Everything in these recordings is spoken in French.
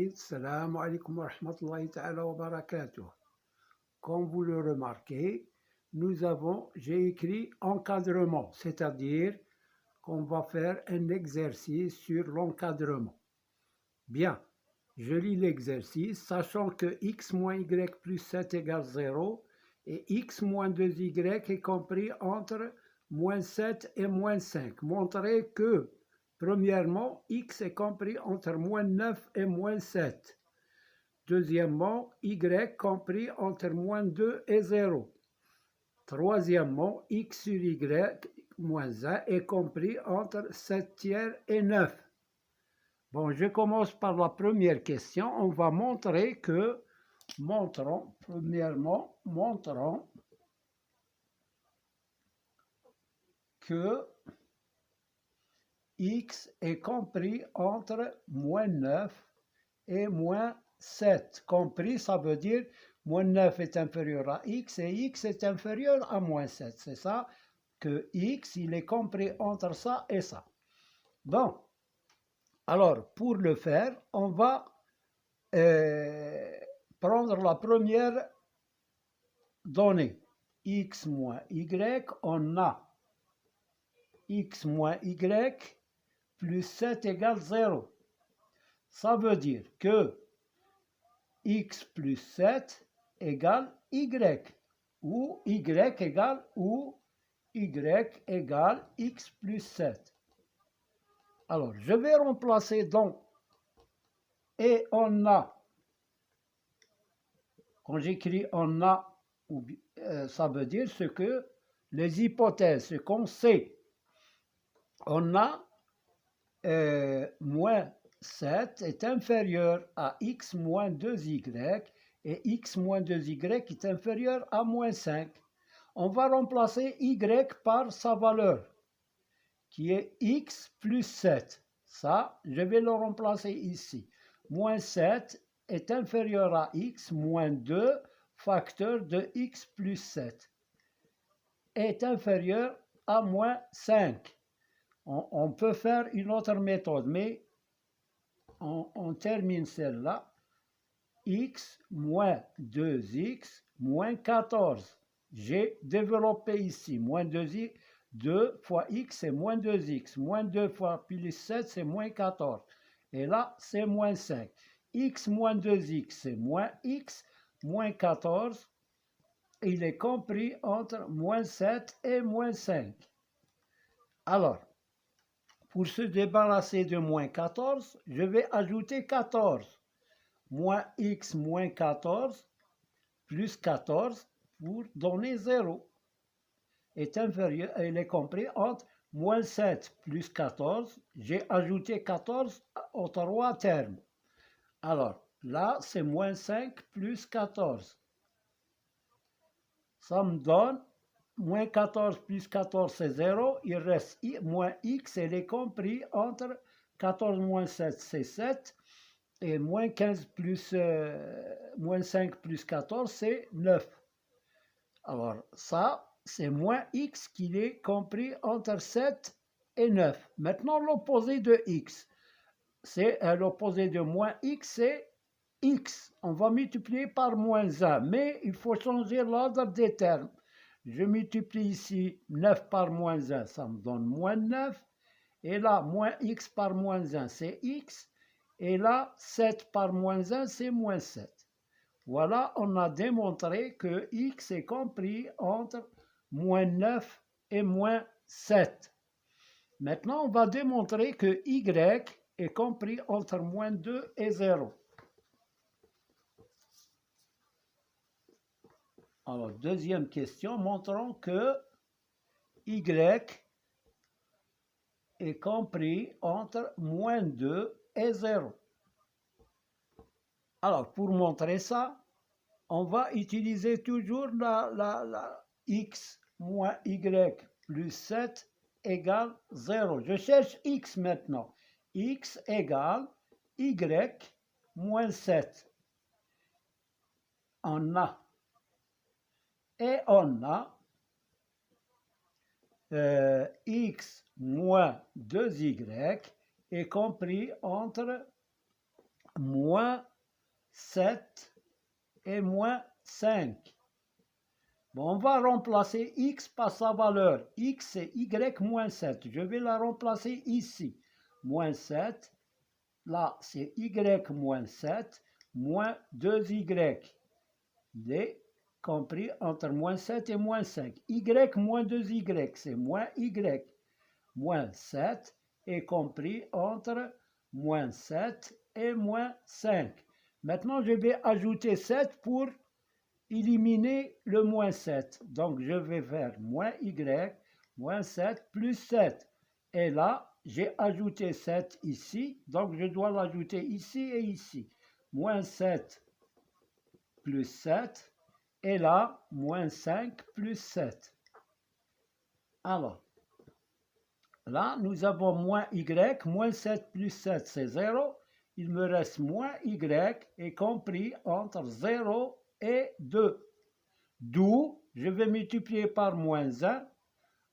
Saïd, salam alaikum wa rahmatullahi ta'ala wa barakatuh. Comme vous le remarquez, j'ai écrit encadrement, c'est-à-dire qu'on va faire un exercice sur l'encadrement. Bien, je lis l'exercice, sachant que x moins y plus 7 égale 0 et x moins 2y est compris entre moins 7 et moins 5. Montrez que, premièrement, x est compris entre moins 9 et moins 7. Deuxièmement, y compris entre moins 2 et 0. Troisièmement, x sur y moins 1 est compris entre 7 tiers et 9. Bon, je commence par la première question. On va montrer que, montrons que x est compris entre moins 9 et moins 7. Compris, ça veut dire moins 9 est inférieur à x et x est inférieur à moins 7. C'est ça que x, il est compris entre ça et ça. Bon, alors pour le faire, on va prendre la première donnée. X moins y, on a x moins y plus 7 égale 0. Ça veut dire que x plus 7 égale y, ou y égale x plus 7. Alors, je vais remplacer donc, et on a, quand j'écris on a, ça veut dire ce que les hypothèses, ce qu'on sait. On a moins 7 est inférieur à x moins 2y et x moins 2y est inférieur à moins 5. On va remplacer y par sa valeur, qui est x plus 7. Ça, je vais le remplacer ici. Moins 7 est inférieur à x moins 2 facteur de x plus 7 est inférieur à moins 5. On peut faire une autre méthode, mais on termine celle-là. X moins 2x moins 14. J'ai développé ici moins 2x. 2 fois x, c'est moins 2x. Moins 2 fois plus 7, c'est moins 14. Et là, c'est moins 5. X moins 2x, c'est moins x, moins 14. Il est compris entre moins 7 et moins 5. Alors, pour se débarrasser de moins 14, je vais ajouter 14. Moins x moins 14 plus 14 pour donner 0 est inférieur, il est compris entre moins 7 plus 14. J'ai ajouté 14 aux trois termes. Alors, là, c'est moins 5 plus 14. Ça me donne moins 14 plus 14, c'est 0. Il reste moins x, il est compris entre 14 moins 7, c'est 7. Et moins 15 plus, moins 5 plus 14, c'est 9. Alors, ça, c'est moins x qui est compris entre 7 et 9. Maintenant, l'opposé de x. C'est l'opposé de moins x, c'est x. On va multiplier par moins 1, mais il faut changer l'ordre des termes. Je multiplie ici 9 par moins 1, ça me donne moins 9. Et là, moins x par moins 1, c'est x. Et là, 7 par moins 1, c'est moins 7. Voilà, on a démontré que x est compris entre moins 9 et moins 7. Maintenant, on va démontrer que y est compris entre moins 2 et 0. Alors, deuxième question, montrons que y est compris entre moins 2 et 0. Alors, pour montrer ça, on va utiliser toujours la x moins y plus 7 égale 0. Je cherche x maintenant. X égale y moins 7. On a. Et on a x moins 2y est compris entre moins 7 et moins 5. Bon, on va remplacer x par sa valeur. X, c'est y moins 7. Je vais la remplacer ici. Moins 7. Là, c'est y moins 7 moins 2y. Il est compris entre moins 7 et moins 5. Y moins 2y, c'est moins y. Moins 7 est compris entre moins 7 et moins 5. Maintenant, je vais ajouter 7 pour éliminer le moins 7. Donc, je vais faire moins y, moins 7, plus 7. Et là, j'ai ajouté 7 ici. Donc, je dois l'ajouter ici et ici. Moins 7 plus 7. Et là, moins 5 plus 7. Alors, là, nous avons moins y, moins 7 plus 7, c'est 0. Il me reste moins y, est compris entre 0 et 2. D'où je vais multiplier par moins 1.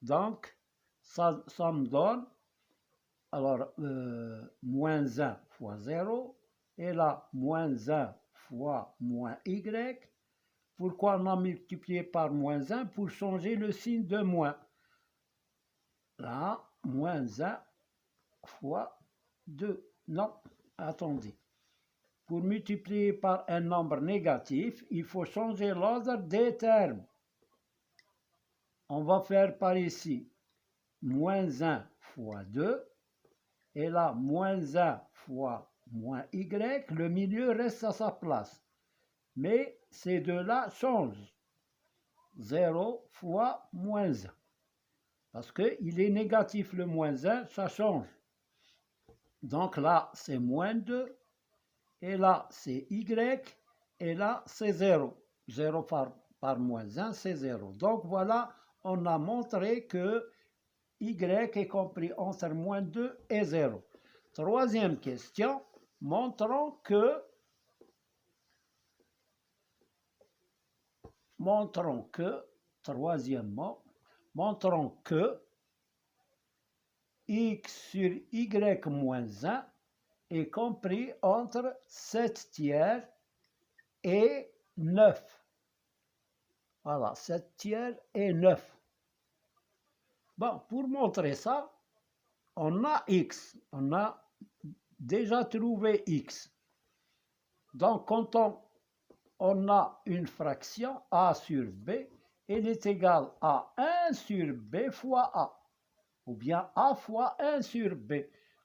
Donc, ça me donne, alors, moins 1 fois 0. Et là, moins 1 fois moins y. Pourquoi on a multiplié par moins 1? Pour changer le signe de moins. Là, moins 1 fois 2. Non, attendez. Pour multiplier par un nombre négatif, il faut changer l'ordre des termes. On va faire par ici moins 1 fois 2. Et là, moins 1 fois moins y. Le milieu reste à sa place. Mais ces deux-là changent. 0 fois moins 1. Parce qu'il est négatif le moins 1, ça change. Donc là, c'est moins 2. Et là, c'est y. Et là, c'est 0. 0 par moins 1, c'est 0. Donc voilà, on a montré que y est compris entre moins 2 et 0. Troisième question. Montrons que troisièmement, montrons que x sur y moins 1 est compris entre 7 tiers et 9. Voilà, 7 tiers et 9. Bon, pour montrer ça, on a x. On a déjà trouvé x. Donc, quand on a une fraction a sur b, elle est égale à 1 sur b fois a. Ou bien a fois 1 sur b.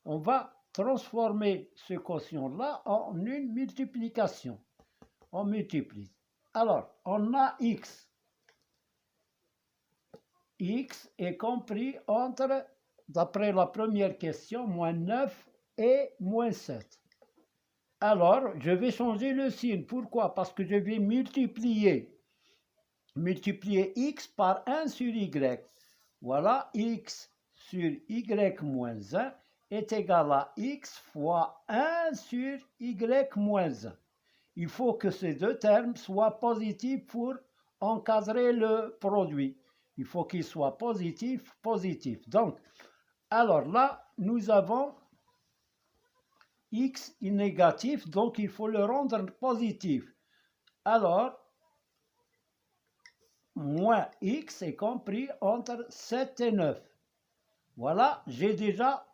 On va transformer ce quotient-là en une multiplication. On multiplie. Alors, on a x. X est compris entre, d'après la première question, moins 9 et moins 7. Alors, je vais changer le signe. Pourquoi? Parce que je vais multiplier x par 1 sur y. Voilà, x sur y moins 1 est égal à x fois 1 sur y moins 1. Il faut que ces deux termes soient positifs pour encadrer le produit. Il faut qu'il soit positif, positif. Donc, alors là, nous avons x est négatif, donc il faut le rendre positif. Alors, moins x est compris entre 7 et 9. Voilà, j'ai déjà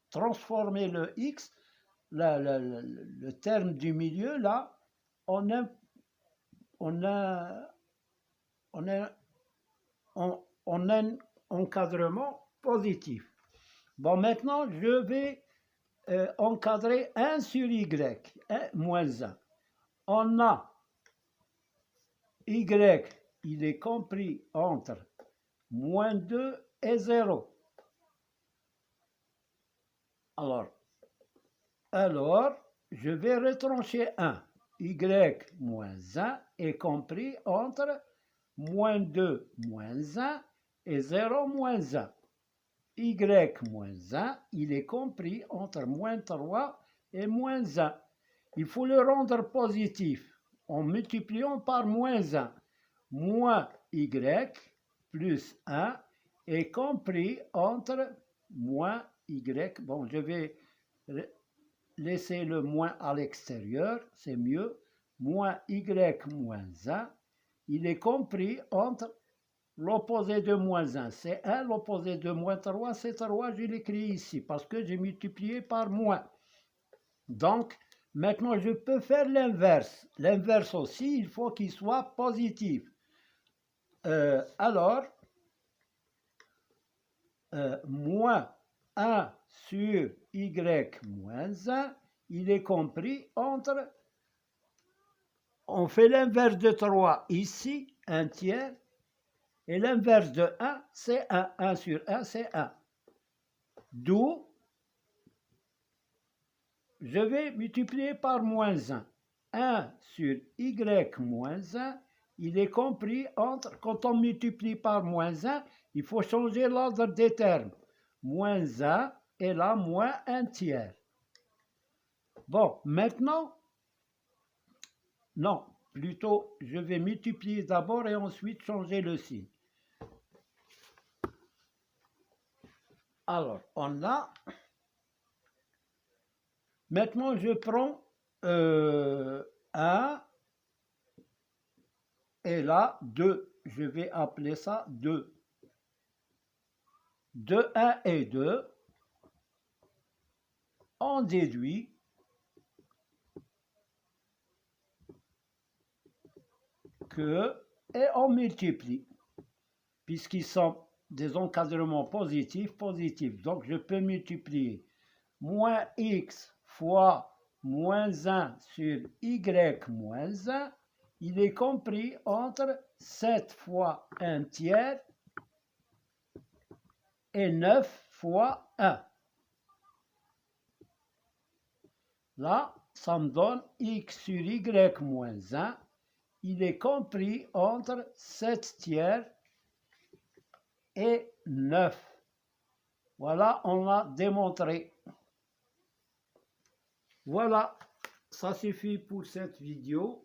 transformé le x, le terme du milieu, là, en un encadrement positif. Bon, maintenant, je vais encadrer 1 sur y, moins 1. On a y, il est compris entre moins 2 et 0. Alors, je vais retrancher 1. Y moins 1 est compris entre moins 2 moins 1 et 0 moins 1. Y moins 1, il est compris entre moins 3 et moins 1. Il faut le rendre positif en multipliant par moins 1. Moins y plus 1 est compris entre moins y. Bon, je vais laisser le moins à l'extérieur, c'est mieux. Moins y moins 1, il est compris entre l'opposé de moins 1, c'est 1, l'opposé de moins 3, c'est 3, je l'écris ici, parce que j'ai multiplié par moins. Donc, maintenant, je peux faire l'inverse. L'inverse aussi, il faut qu'il soit positif. Alors, moins 1 sur y moins 1, il est compris entre, on fait l'inverse de 3 ici, 1 tiers, et l'inverse de 1, c'est 1. 1 sur 1, c'est 1. D'où, je vais multiplier par moins 1. 1 sur y moins 1, il est compris entre, quand on multiplie par moins 1, il faut changer l'ordre des termes. Moins 1 et là, moins 1 tiers. Bon, maintenant, non, plutôt, je vais multiplier d'abord et ensuite changer le signe. Alors, on a... Maintenant, je prends 1 et là 2. Je vais appeler ça 2. De 1 et 2, on déduit que et on multiplie, puisqu'ils sont des encadrements positifs. Donc, je peux multiplier moins x fois moins 1 sur y moins 1, il est compris entre 7 fois 1 tiers et 9 fois 1. Là, ça me donne x sur y moins 1, il est compris entre 7 tiers et 9. Voilà, on l'a démontré. Voilà, ça suffit pour cette vidéo.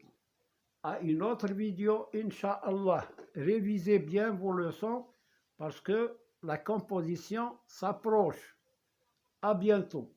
À une autre vidéo, Inch'Allah. Révisez bien vos leçons parce que la composition s'approche. À bientôt.